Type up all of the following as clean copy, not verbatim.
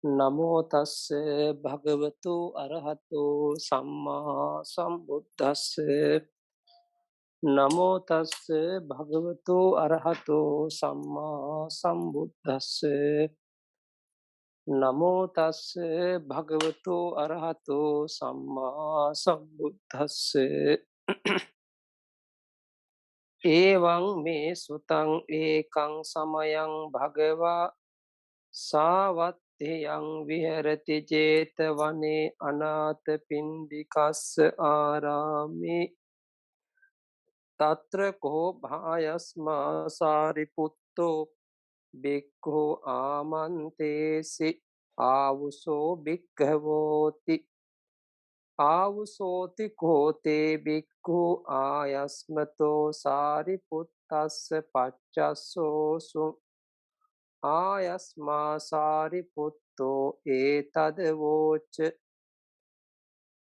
නමෝ තස්ස භගවතු අරහතෝ සම්මා සම්බුද්දස්ස නමෝ තස්ස භගවතු අරහතෝ සම්මා සම්බුද්දස්ස නමෝ තස්ස භගවතු අරහතෝ සම්මා සම්බුද්දස්ස එවං මේ සුතං ඒකං සමයං භගවා සාවත්තේයං විහෙරති 제තවනේ අනාථපිණ්ඩිකස්ස ආරාමේ తత్ర කෝ භායස්මා සාරිපුත්තෝ බික්ඛු ආමන්තේසි ආවුසෝ බික්ඛවෝති ආවුසෝති කෝතේ බික්ඛු ආයස්මතෝ සාරිපුත්තස්ස පච්චස්සෝසු ආයස්මා සාරිපුත්තෝ ඒතද වෝච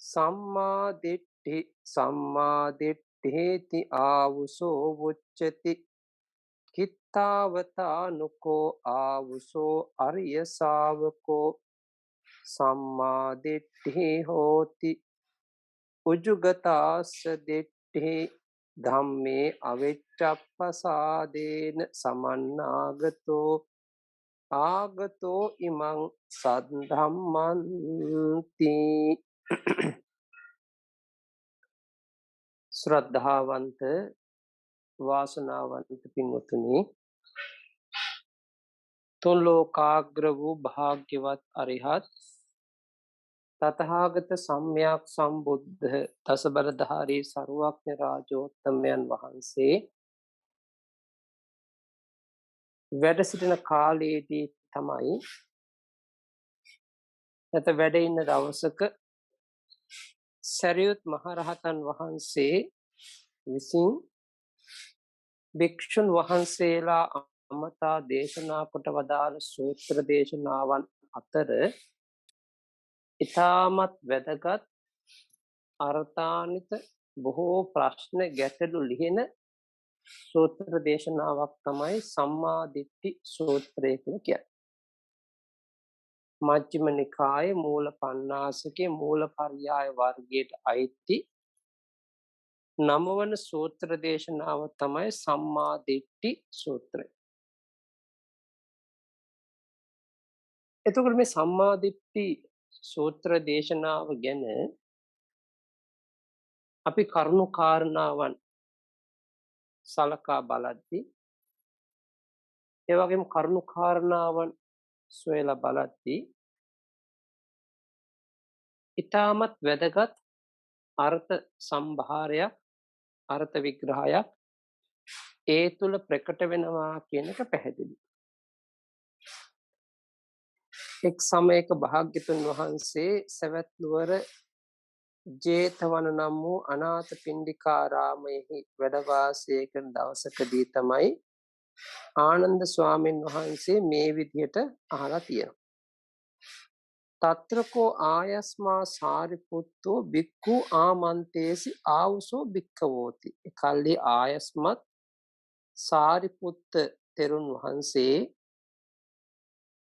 සම්මාදිට්ඨේති ආවුසෝ වුච්චති කිත්තාවතානුකෝ ආවුසෝ අරිය ශාවකෝ සම්මාදිට්ඨි හෝති උජුගතාස්ස දිට්ඨි ධම්මේ අවිච්ඡප්පසාදේන සමන්නාගතෝ ආගතෝ ඉමං සද්ධම්මන්ති ශ්‍රද්ධාවන්ත වාසනාවන්ත පින්වතුනි තුන් ලෝකාග්‍ර වූ භාග්‍යවත් අරිහත් තථාගත සම්්‍යක් සම්බුද්ධ දසබලධාරී සර්වඥ රාජෝත්තමයන් වහන්සේ වැඩ සිටින කාලයේදී තමයි නැත වැඩ ඉන්න දවසක සරියුත් මහරහතන් වහන්සේ විසින් භික්ෂුන් වහන්සේලා අමතා දේශනා කොට වදාළ සූත්‍ර දේශනාවන් අතර ඉතාමත් වැදගත් අර්ථාන්විත බොහෝ ප්‍රශ්න ගැටලු ලිහින සූත්‍ර දේශනාවක් තමයි සම්මා දිට්ඨි සූත්‍රය කියලා කියන්නේ. මජ්ක්‍ධිම නිකායේ මූල පණ්ණාසකේ මූල පර්යාය වර්ගයට අයිති නවවන සූත්‍ර දේශනාව තමයි සම්මා දිට්ඨි සූත්‍රය. එතකොට මේ සම්මා දිට්ඨි සූත්‍ර දේශනාව ගැන අපි කරුණු කාරණාවන් සලකා බලද්දී ඒ වගේම කරුණු කාරණාවන් සොයලා බලද්දී ඊටමත් වැදගත් අර්ථ සම්භාරයක් අර්ථ විග්‍රහයක් ඒ තුල ප්‍රකට වෙනවා කියන එක පැහැදිලි. එක් සමයක භාග්‍යතුන් වහන්සේ සවැත් නුවර 제තවන නම් වූ අනාථපිණ්ඩිකාරාමයේ වැඩ වාසය කරන දවසකදී තමයි ආනන්ද ස්වාමීන් වහන්සේ මේ විදිහට අහලා තියෙනවා. తත්‍රකෝ ආයස්මා සාරිපුත්තෝ බික්ඛු ආමන්තේසි ආවුසෝ බික්ඛවෝති. කල්ලි ආයස්මත් සාරිපුත්ත තෙරුන් වහන්සේ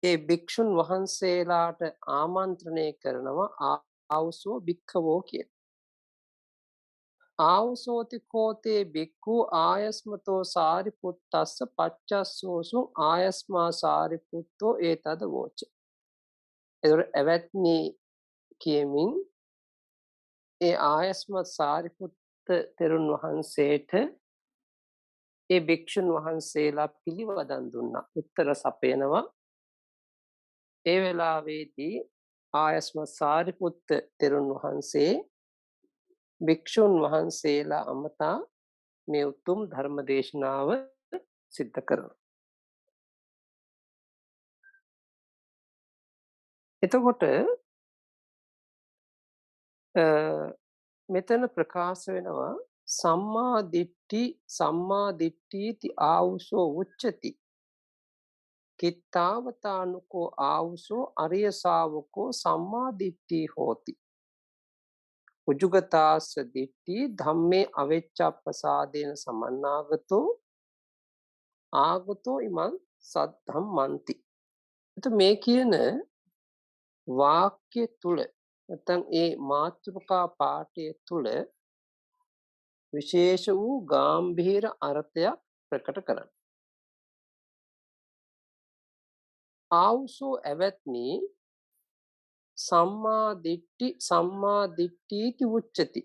ඒ භික්ෂුන් වහන්සේලාට ආමන්ත්‍රණය කරනවා ආවුසෝ බික්ඛවෝ කිය. ආවුසෝති කෝතේ බික්ඛු ආයස්මතෝ සාරිපුත්තස්ස පච්චස්සෝසු ආයස්මා සාරිපුත්තෝ ඒතද වෝච. එවත්නි කියමින් ඒ ආයස්මත් සාරිපුත්ත තෙරුන් වහන්සේට ඒ භික්ෂුන් වහන්සේලා පිළිවදන් දුන්නා. උත්තර සපයනවා. ඒ වෙලාවේදී ආයස්මත් සාරිපුත්ත තෙරුන් වහන්සේ භික්ෂුන් වහන්සේලා අමතා මේ උතුම් ධර්ම දේශනාව සිද්ධ කරනවා. එතකොට මෙතන ප්‍රකාශ වෙනවා සම්මා දිට්ඨීති ආවුසෝ උච්චති කිත්තාවතානුකෝ ආවුසෝ අරිය ශාවකෝ සම්මා දිට්ඨි හෝති. උජුගතාස්ස දිට්ඨි ධම්මේ අවිච්ඡප්පසාදේන සමන්නාගතෝ ආගතෝ ඉමං සද්ධම්මන්ති. එතකොට මේ කියන වාක්‍ය තුල නැත්නම් ඒ මාතෘකා පාඨය තුල විශේෂ වූ ගැඹීර අර්ථයක් ප්‍රකට කරයි. ආවුසෝ ඇවැත්නි සම්මා දිට්ඨීති උච්චති.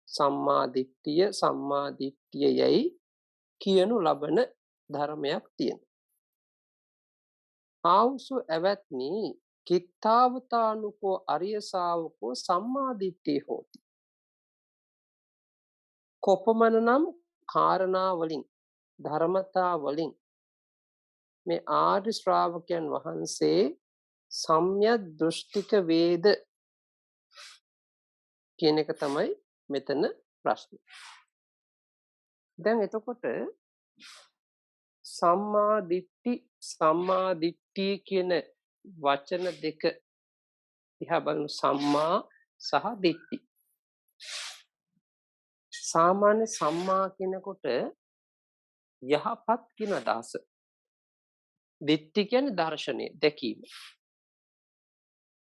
සම්මා දිට්ඨිය යයි කියනු ලබන ධර්මයක් තියෙනවා. ආවුසෝ ඇවැත්නි කිත්තාවතානුකෝ අරිය ශාවකෝ සම්මා දිට්ඨිය හෝති. කොපමණනම් කාරණා වලින් ධර්මතා වලින් මේ ආර්ය ශ්‍රාවකයන් වහන්සේ සම්‍යක් දෘෂ්ටික වේද කියන එක තමයි මෙතන ප්‍රශ්නේ. දැන් එතකොට සම්මා දිට්ඨි කියන වචන දෙක දිහා බලන සම්මා සහ දිට්ඨි. සාමාන්‍ය සම්මා කියනකොට යහපත් කියන අදහස. දිට්ඨි කියන්නේ දර්ශනය, දැකීම.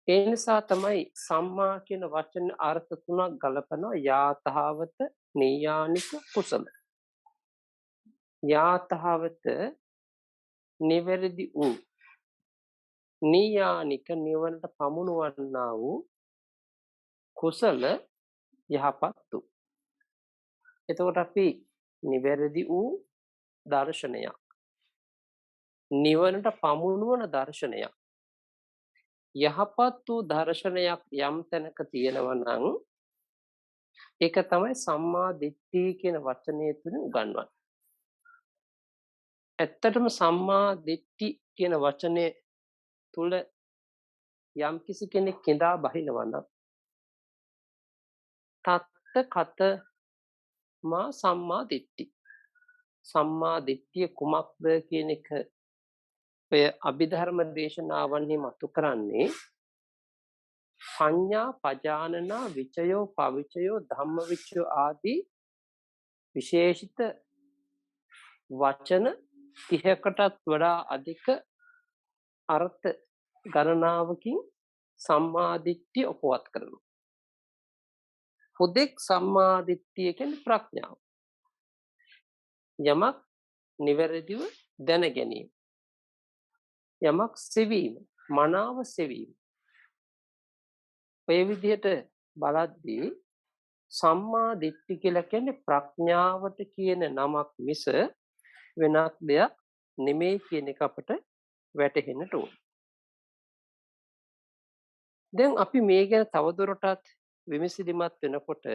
ඒ නිසා තමයි සම්මා කියන වචන අර්ථ තුනක් ගලපනවා. යාතහවත, නීයානික, කුසල. යාතහවත නිවැරදි වූ, නීයානික නිවනට පමුණුවන්නා වූ, කුසල යහපත් වූ. එතකොට අපි නිවැරදි වූ දර්ශනයක්, නිවනට පමුණුවන දර්ශනයක්, යහපත් වූ දර්ශනයක් යම් තැනක තියෙනවා නම් ඒක තමයි සම්මා දිට්ඨි කියන වචනය තුලින් උගන්වන්නේ. ඇත්තටම සම්මා දිට්ඨි කියන වචනේ තුල යම් කිසි කෙනෙක් කිඳා බහිනවා නම් තත්ත කත මා සම්මා දිට්ඨි. සම්මා දිට්ඨිය කුමක්ද කියන එක ඔය අභිධර්ම දේශනාවන්හි මතු කරන්නේ සංඥා පජානනා විචයෝ පවිචයෝ ධම්මවිචයෝ ආදී විශේෂිත වචන 30කටත් වඩා අධික අර්ථ ගණනාවකින් සම්මා දිට්ඨිය උපවත් කරනවා. හුදෙක් සම්මා දිට්ඨිය කියන්නේ ප්‍රඥාව. යමක් නිවැරදිව දැන ගැනීම. යමක් සෙවීම, මනාව සෙවීම. මේ විදිහට බලද්දී සම්මා දිට්ඨි කියලා කියන්නේ ප්‍රඥාවට කියන නමක් මිස වෙනත් දෙයක් නෙමෙයි කියන එක අපට වැටහෙන්නට ඕන. දැන් අපි මේ ගැන තවදුරටත් විමසිලිමත් වෙනකොට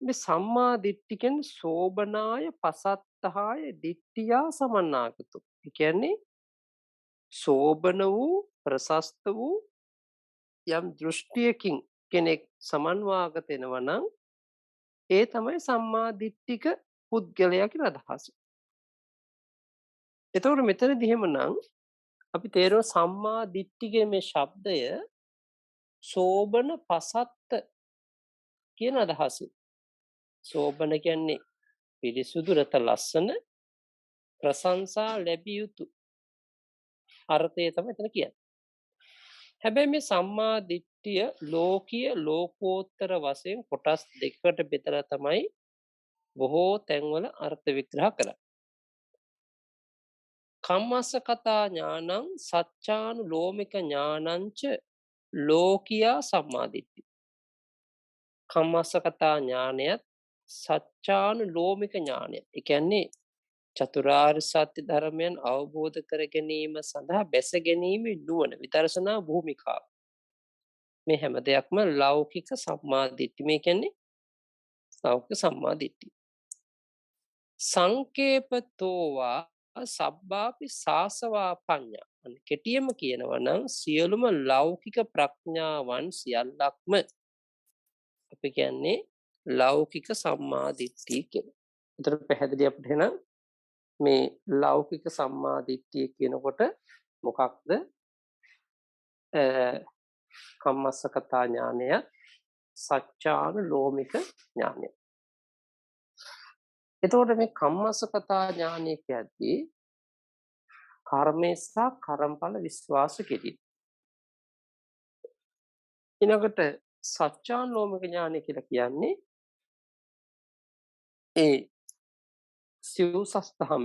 මේ සම්මා දිට්ඨි කියන්නේ සෝබනාය පසත්තහාය දිට්ඨියා සමන්නාගතෝ. ඒ කියන්නේ සෝබන වූ ප්‍රශස්ත වූ යම් දෘෂ්ටියකින් කෙනෙක් සමන්වාගත වෙනවා නම් ඒ තමයි සම්මා දිට්ඨික පුද්ගලයා කියලා අදහස. එතකොට මෙතනදී එහෙමනම් අපි තේරෙන සම්මා දිට්ඨිගේ මේ ශබ්දය සෝබන පසත්ත කියන අදහස. සෝබන කියන්නේ පිරිසුදු රත ලස්සන ප්‍රශංසා ලැබිය යුතු අර්ථය තමයි එතන කියන්නේ. හැබැයි මේ සම්මා දිට්ඨිය ලෝකීය ලෝකෝත්තර වශයෙන් කොටස් දෙකකට බෙදලා තමයි බොහෝ තැන්වල අර්ථ විග්‍රහ කරන්නේ. කම්මස්ස කතා ඥානං සච්ඡානුලෝමික ඥානංච ලෝකියා සම්මා දිට්ඨි. කම්මස්ස කතා ඥානයත් සච්ඡානුලෝමික ඥානය. ඒ කියන්නේ චතුරාර්ය සත්‍ය ධර්මයන් අවබෝධ කර ගැනීම සඳහා බැස ගැනීමේ නුවණ විදර්ශනා භූමිකාව. මේ හැම දෙයක්ම ලෞකික සම්මා දිට්ඨි. මේ කියන්නේ ලෞකික සම්මා දිට්ඨි. සංකේපතෝවා සබ්බාපි සාසවා පඤ්ඤා. කෙටියම කියනවා නම් සියලුම ලෞකික ප්‍රඥාවන් සියල්ලක්ම අපි කියන්නේ ලෞකික සම්මා දිට්ඨිය කියලා. ඒතර පැහැදිලි අපිට එහෙනම් මේ ලෞකික සම්මා දිට්ඨිය කියනකොට මොකක්ද? කම්මස්සකතා ඥානය, සච්ඡානුලෝමික ඥානය. එතකොට මේ කම්මස්සකතා ඥානය කියද්දී කර්මය සහ කර්මඵල විශ්වාස කිරීම. ඊළඟට සත්‍යානුලෝමික ඥානය කියලා කියන්නේ ඒ සිව්සස් දහම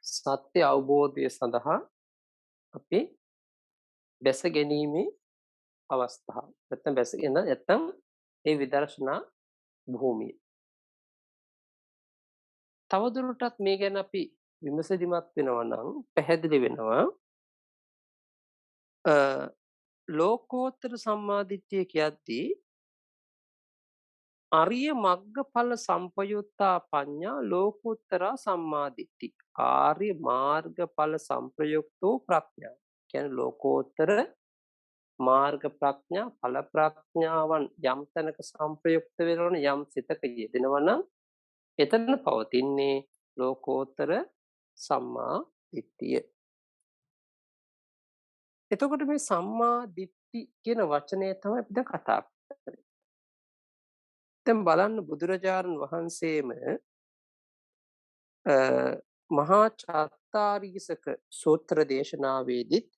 සත්‍ය අවබෝධය සඳහා අපි බැස ගැනීමේ අවස්ථාව. නැත්නම් ඒ විදර්ශනා භූමිය. තවදුරටත් මේ ගැන අපි විමසිලිමත් වෙනවා නම් පැහැදිලි වෙනවා ලෝකෝත්තර සම්මාදිට්ඨිය කියද්දී අරිය මග්ගඵල සම්පයුත්තා පඤ්ඤා ලෝකෝත්තරා සම්මාදිට්ඨි. ආර්ය මාර්ගඵල සංප්‍රයුක්තෝ ප්‍රඥා. කියන්නේ ලෝකෝත්තර මාර්ග ප්‍රඥා ඵල ප්‍රඥාවන් යම් තැනක සංප්‍රයුක්ත වෙනවන යම් සිතක යෙදෙනවා නම් එතන පවතින්නේ ලෝකෝත්තර සම්මා දිට්ඨිය. එතකොට මේ සම්මා දිට්ඨි කියන වචනය තමයි අපි දැන් කතා කරන්නේ. දැන් බලන්න බුදුරජාණන් වහන්සේම මහා චත්තාරීසක සූත්‍ර දේශනාවේදීත්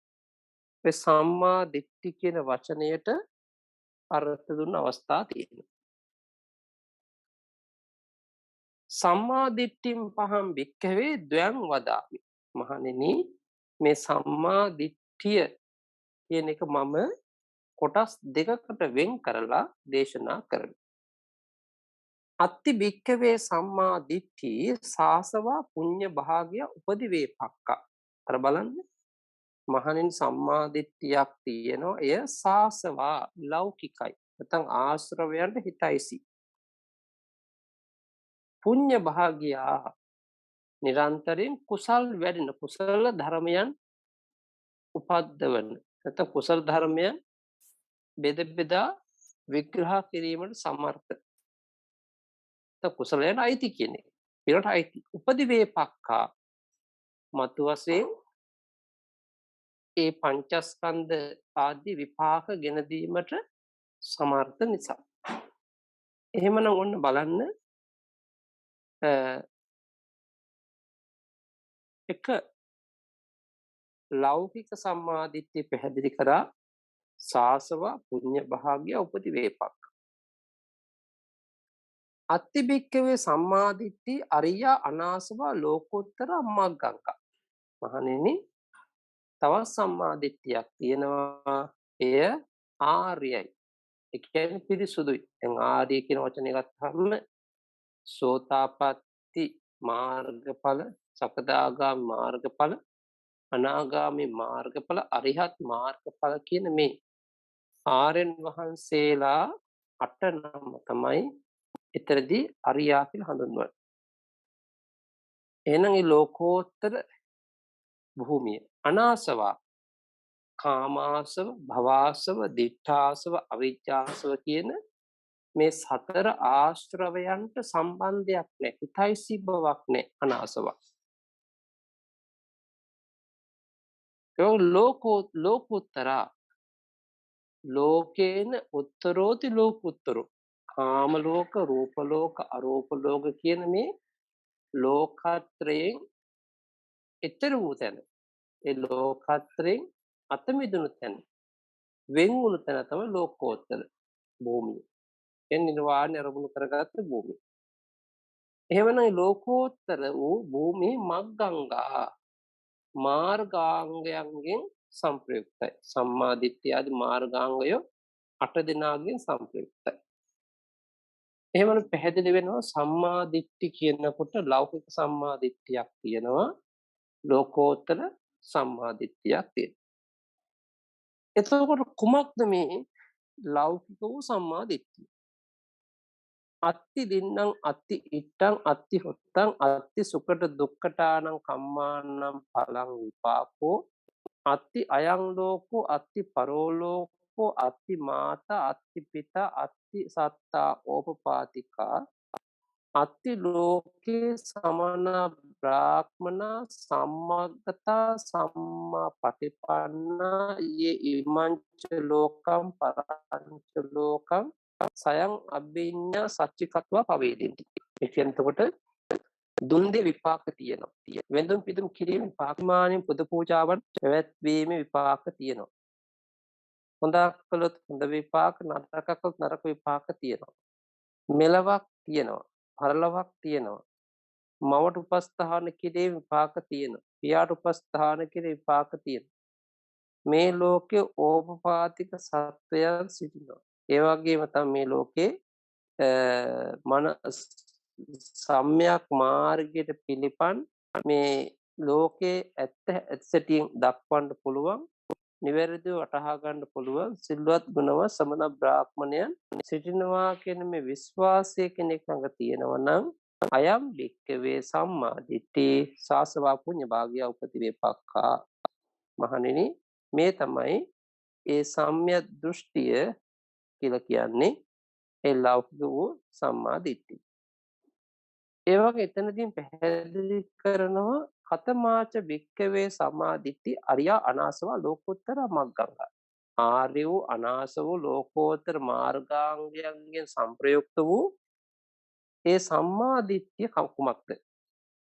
මේ සම්මා දිට්ඨි කියන වචනයට අර්ථ දුන්න අවස්ථා තියෙනවා. සම්මා දිට්ඨිම් පහම් භික්ඛවේ ද්වයං වදාමි. මහණෙනි මේ සම්මා දිට්ඨිය කියන එක මම කොටස් දෙකකට වෙන් කරලා දේශනා කරනවා. අත්ති භික්ඛවේ සම්මා දිට්ඨි සාසවා පුඤ්ඤ භාග්‍ය උපදිවේපක්කා. අර බලන්න මහණෙනි සම්මා දිට්ඨියක් තියෙනවා. එය සාසවා ලෞකිකයි. නැත්නම් ආශ්‍රවයන්ට හිතයිසි. පුඤ්ඤ භාග්‍යා නිරන්තරයෙන් කුසල් වැඩෙන කුසල ධර්මයන් උපද්දවන. නැත්නම් කුසල ධර්මයන් බෙද බෙදා විග්‍රහ කිරීමට සමර්ථ. කුසලයන් අයිති කියන්නේ. ඊළඟට අයිති. උපදිවේපක්කා මතු වශයෙන් ඒ පංචස්කන්ධ ආදී විපාක ගෙන දීමට සමර්ථ නිසා. එහෙමනම් ඔන්න බලන්න එක ලෞකික සම්මාදිට්ඨිය පැහැදිලි කරා සාසව පුඤ්ඤ භාග්‍ය උපදිවේපක්. අත්ති භික්ඛවේ සම්මාදිට්ඨි අරියා අනාසව ලෝකෝත්තර මග්ගංක. මහණෙනි තවත් සම්මාදිට්ඨියක් තියෙනවා. එය ආර්යයි. ඒ කියන්නේ පිරිසුදුයි. දැන් ආර්ය කියන වචනේ ගත්තාම සෝතාපට්ටි මාර්ගඵල, සකදාගාමි මාර්ගඵල, අනාගාමි මාර්ගඵල, අරිහත් මාර්ගඵල කියන මේ ආර්යයන් වහන්සේලා 8 නම තමයි ඊතරදී අරියා කියලා හඳුන්වන්නේ. එහෙනම් මේ ලෝකෝත්තර භූමිය අනාසවා කාමාසව, භවාසව, දිඨාසව, අවිජ්ජාසව කියන මේ සතර ආශ්‍රවයන්ට සම්බන්ධයක් නැහැ. හිතයිසි බවක් නැහැ අනාසව. ඒ ලෝකෝත්තරා ලෝකේන උත්තරෝති ලෝකුත්තරෝ. කාම ලෝක, රූප ලෝක, අරූප ලෝක කියන මේ ලෝකත්‍රයෙන් ඊතර වූ තැන. ඒ ලෝකත්‍රයෙන් අත මිදුණු තැන. වෙන් වුණු තැන තමයි ලෝකෝත්තර භූමිය. එන්නේ නිර්වාණය අරමුණු කරගත්ත භූමිය. එහෙමනම් ලෝකෝත්තර වූ භූමිය මග්ගංගා මාර්ගාංගයන්ගෙන් සංප්‍රයුක්තයි. සම්මා දිට්ඨිය ආදී මාර්ගාංගය 8 දෙනාගෙන් සංප්‍රයුක්තයි. එහෙමනම් පැහැදිලි වෙනවා සම්මා දිට්ඨි කියනකොට ලෞකික සම්මා දිට්ඨියක් තියෙනවා. ලෝකෝත්තර සම්මා දිට්ඨියක් තියෙනවා. එතකොට කුමක්ද මේ ලෞකික වූ සම්මා දිට්ඨිය? අත්ති දින්නම් අත්ති ඉත්තං අත්ති හොත්තං අත්ති සුකට දුක්ඛටානං කම්මානම් පලං විපාකෝ අත්ති අයං ලෝකෝ අත්ති පරෝලෝකෝ අත්ති මාතා අත්ති පිතා අත්ති සත්තා ඕපපාතිකා අත්ති ලෝකේ සමන බ්‍රාහ්මනා සම්මග්ගතා සම්මා පටිපන්නා යේ ඉමංච ලෝකම් පරංච ලෝකම් සයං අභිඤ්ඤා සච්චිකත්වා පවේදින්ති. ඒ කියන්නේ එතකොට දුන් දෙ විපාක තියෙනවා. වෙන්දුම් පිදුම් කිරීම විපාකමානින් පුද පූජාවන් පැවැත්වීමේ විපාක තියෙනවා. හොඳක් කළොත් හොඳ විපාක, නරකක් කළොත් නරක විපාක තියෙනවා. මෙලවක් තියෙනවා. පරලොවක් තියෙනවා. මවට උපස්ථාන කිරීම විපාක තියෙනවා. පියාට උපස්ථාන කිරීම විපාක තියෙනවා. මේ ලෝකේ ඕපපාතික සත්වයන් සිටිනවා. ඒ වගේම තමයි මේ ලෝකේ මන සම්‍යක් මාර්ගයට පිළිපන් මේ ලෝකේ ඇත්ත ඇත්තටියෙන් දක්වන්න පුළුවන්, නිවැරදිව වටහා ගන්න පුළුවන් සිල්වත් ගුණවත් සමන බ්‍රාහ්මණයන් සිටිනවා කියන මේ විශ්වාසය කෙනෙක් ළඟ තියෙනවා නම් අයම් භික්කවේ සම්මා දිට්ඨි සාසවා පුඤ්ඤ භාග්‍ය උපති වේපක්ඛා. මහණෙනි, මේ තමයි ඒ සම්‍යක් දෘෂ්ටිය කියලා කියන්නේ, ඒ ලෞකික වූ සම්මා දිට්ඨිය. ඒ වගේ එතනදී පැහැදිලි කරනවා කතමාච භික්කවේ සම්මා දිට්ඨි අරියා අනාසවා ලෝකෝත්තර මග්ගංගා. ආර්ය වූ අනාස වූ ලෝකෝත්තර මාර්ගාංගයන්ගෙන් සංප්‍රයුක්ත වූ ඒ සම්මා දිට්ඨිය කුමක්ද?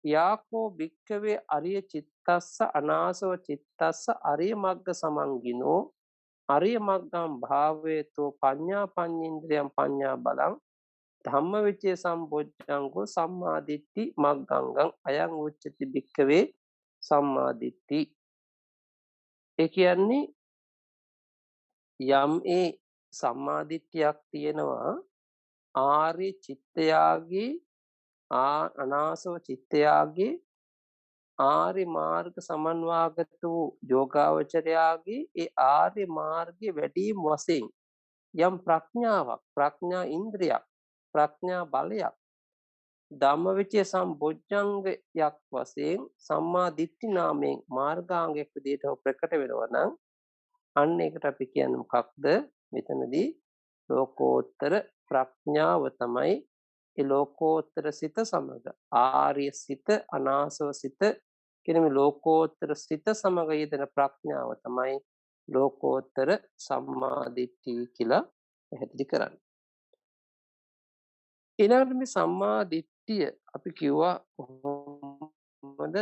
යාකෝ භික්කවේ අරිය චිත්තස්ස අනාසව චිත්තස්ස අරිය මග්ග සමංගිනෝ අරිය මග්ගම් භාවේතෝ පඤ්ඤා පඤ්ඤේන්ද්‍රයන් පඤ්ඤා බලං ධම්මවිචේ සම්බොජ්ජංගෝ සම්මා දිට්ඨි මග්ගංගං අයං උච්චති භික්කවේ සම්මා දිට්ඨි. ඒ කියන්නේ යම් ඒ සම්මා දිට්ඨියක් තියෙනවා ආර්ය චිත්තයාගේ අනාසව චිත්තයාගේ ආර්ය මාර්ග සමන්වාගත වූ යෝගාවචරයාගේ ඒ ආර්ය මාර්ගයේ වැඩිම වශයෙන් යම් ප්‍රඥාවක්, ප්‍රඥා ඉන්ද්‍රියක්, ප්‍රඥා බලයක් ධම්මවිචය සම්බොජ්ජංගයක් වශයෙන් සම්මා දිට්ඨි නාමයෙන් මාර්ගාංගයක් විදිහට ප්‍රකට වෙනවා නම් අන්න ඒකට අපි කියන්නේ මොකක්ද? මෙතනදී ලෝකෝත්තර ප්‍රඥාව තමයි. ඒ ලෝකෝත්තර සිත සමග ආර්ය සිත, අනාසව සිත කියන මේ ලෝකෝත්තර සිත සමග යෙදෙන ප්‍රඥාව තමයි ලෝකෝත්තර සම්මා දිට්ඨිය කියලා පැහැදිලි කරන්නේ. ඊළඟට මේ සම්මා දිට්ඨිය අපි කිව්වා කොහොමද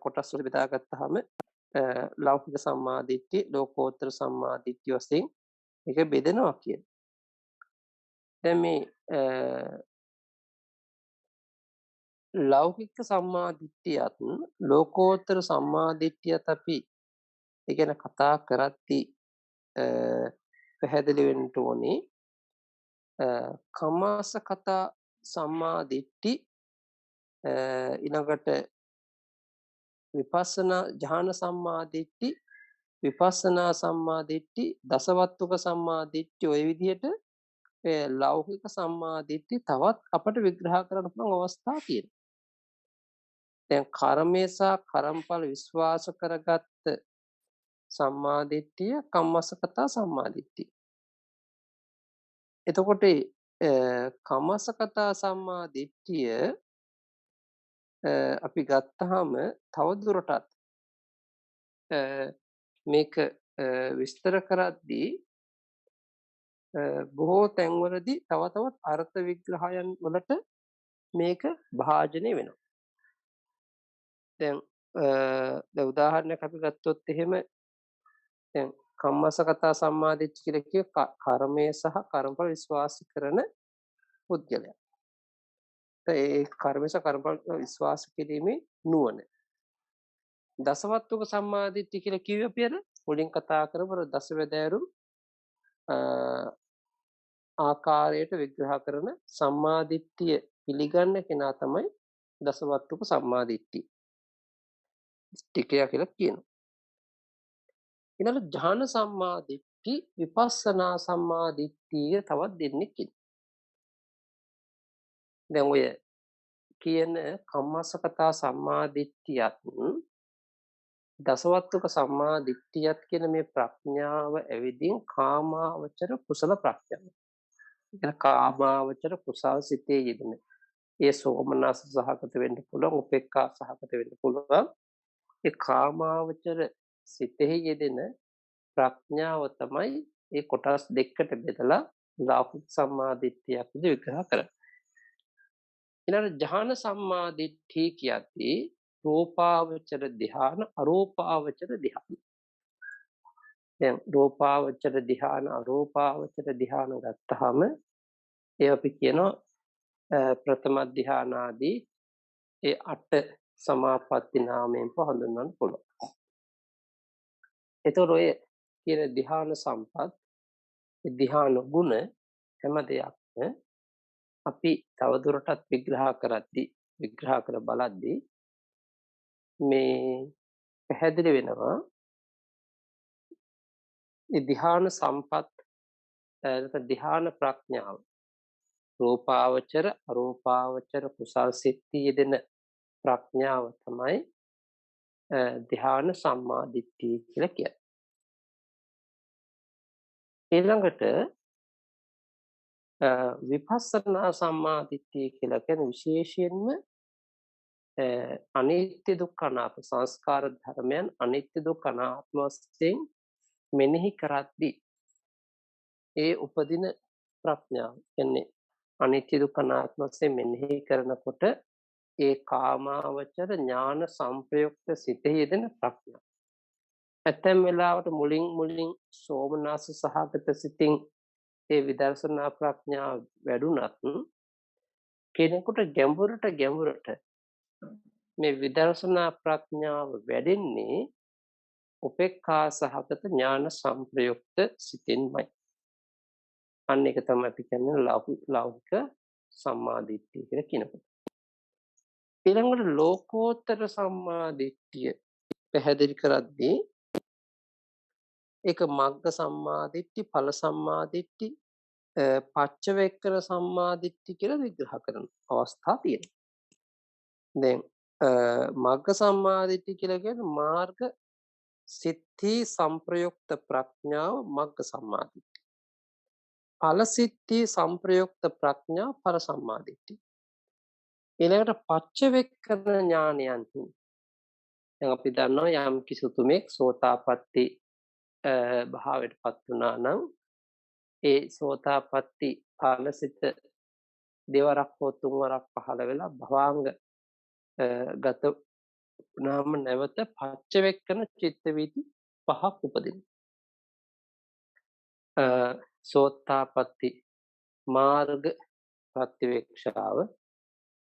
කොටස් වලට බෙදාගත්තාම ලෞකික සම්මා දිට්ඨිය, ලෝකෝත්තර සම්මා දිට්ඨිය වශයෙන් මේක බෙදෙනවා කියන්නේ. දැන් මේ ලෞකික සම්මා දිට්ඨියත් ලෝකෝත්තර සම්මා දිට්ඨියත් අපි ඒ ගැන කතා කරද්දී පැහැදිලි වෙන්න ඕනේ කම්මස්සගත සම්මා දිට්ඨි ඊළඟට විපස්සනා ඥාන සම්මා දිට්ඨි, විපස්සනා සම්මා දිට්ඨි, දසවත්තුක සම්මා දිට්ඨි ඔය විදිහට ලෞකික සම්මා දිට්ඨි තවත් අපට විග්‍රහ කරන්න පුළුවන් අවස්ථා තියෙනවා. දැන් කර්මය සහ කර්මඵල විශ්වාස කරගත්ත සම්මා දිට්ඨිය කම්මස්සගත සම්මා දිට්ඨිය. එතකොට කම්මස්සගත සම්මා දිට්ඨිය අපි ගත්තාම තවදුරටත් මේක විස්තර කරද්දී බොහෝ තැන්වලදී තව තවත් අර්ථ විග්‍රහයන් වලට මේක භාජනය වෙනවා. දැන් උදාහරණයක් අපි ගත්තොත් එහෙම දැන් කම්මස්සගත සම්මාදිට්ඨිය කියලා කිය කර්මය සහ කර්මඵල විශ්වාස කරන පුද්ගලයා. ඒ කර්මය සහ කර්මඵල විශ්වාස කිරීමේ නුවණ. දසවත්තුක සම්මාදිට්ඨිය කියලා කිව්වේ අපි අර මුලින් කතා කරපු දසවැදෑරුම් ආකාරයට විග්‍රහ කරන සම්මාදිට්ඨිය පිළිගන්න කෙනා තමයි දසවත්තුක සම්මාදිට්ඨිය ටිකය කියලා කියනවා. ඊළඟ ඥාන සම්මාදිට්ඨි, විපස්සනා සම්මාදිට්ඨිය තවත් දෙන්නෙක් ඉන්නවා. දැන් ඔය කියන කම්මස්සගත සම්මාදිට්ඨියත් දසවත්තුක සම්මාදිට්ඨියත් කියන මේ ප්‍රඥාව ඇවිදින් කාමාවචර කුසල ප්‍රඥාව. කියන කාමාවචර කුසල් සිතේ යෙදෙන. ඒ සෝමනස්ස සහගත වෙන්න පුළුවන්, උපේක්ඛා සහගත වෙන්න පුළුවන්. ඒ කාමාවචර සිතෙහි යෙදෙන ප්‍රඥාව තමයි ඒ කොටස් දෙකකට බෙදලා ලෞකික සම්මාදිට්ඨියක් විදිහට විග්‍රහ කරන්නේ. ඊළඟ ධ්‍යාන සම්මා දිට්ඨිය කියද්දී රූපාවචර ධ්‍යාන, අරූපාවචර ධ්‍යාන. දැන් රූපාවචර ධ්‍යාන, අරූපාවචර ධ්‍යාන ගත්තාම ඒ අපි කියනවා ප්‍රථම ධ්‍යාන ආදී ඒ අට සමාපatti නාමයෙන් හඳුන්වන්න පුළුවන්. ඒතකොට ඔය කියන ධ්‍යාන සම්පත්, ධ්‍යාන ගුණ හැම දෙයක්ම අපි තවදුරටත් විග්‍රහ කර බලද්දී මේ පැහැදිලි වෙනවා ඒ ධ්‍යාන සම්පත් ධ්‍යාන ප්‍රඥාව රූපාවචර අරූපාවචර කුසල් සිත්ී යෙදෙන ප්‍රඥාව තමයි ධ්‍යාන සම්මා දිට්ඨිය කියලා කියන්නේ. ඊළඟට විපස්සනා සම්මා දිට්ඨිය කියලා කියන්නේ විශේෂයෙන්ම අනිත්‍ය දුක්ඛ අනාත්ම සංස්කාර ධර්මයන් අනිත්‍ය දුක්ඛ අනාත්ම වශයෙන් මෙනෙහි කරද්දී ඒ උපදින ප්‍රඥාව කියන්නේ අනිත්‍ය දුක්ඛ අනාත්ම වශයෙන් මෙනෙහි කරනකොට ඒ කාමාවචර ඥාන සංප්‍රයුක්ත සිතෙහි යෙදෙන ප්‍රඥාව. ඇතැම් වෙලාවට මුලින් සෝමනස්ස සහගත සිතින් ඒ විදර්ශනා ප්‍රඥාව වැඩුණත් කෙනෙකුට ගැඹුරට මේ විදර්ශනා ප්‍රඥාව වැඩෙන්නේ උපේක්ඛා සහගත ඥාන සංප්‍රයුක්ත සිතින්මයි. අන්න ඒක තමයි අපි කියන්නේ ලෞකික සම්මාදිට්ඨිය කියලා කියනකොට. ඊළඟට ලෝකෝත්තර සම්මාදිට්ඨිය පැහැදිලි කරද්දී ඒක මග්ග සම්මාදිට්ඨි, ඵල සම්මාදිට්ඨි, පච්චවේක්කන සම්මාදිට්ඨි කියලා විග්‍රහ කරන අවස්ථා තියෙනවා. දැන් මග්ග සම්මාදිට්ඨි කියලා කියන්නේ මාර්ග සිද්ධි සංප්‍රයුක්ත ප්‍රඥාව මග්ග සම්මාදිට්ඨි. ඵල සිද්ධි සංප්‍රයුක්ත ප්‍රඥා ඵල සම්මාදිට්ඨි. ඊළඟට පච්චවේක්කන ඥානයන්හි දැන් අපි දන්නවා යම් කිසි උතුමෙක් සෝතාපට්ටි භාවයටපත් වුණා නම් ඒ සෝතාපට්ටි ඵලසිත දෙවරක් හෝ තුන්වරක් පහළ වෙලා භවාංග ගත වුණාම නැවත පච්චවේක්කන චිත්ත වීති පහක් උපදිනවා. සෝතාපට්ටි මාර්ග ප්‍රතිවේක්ෂාව,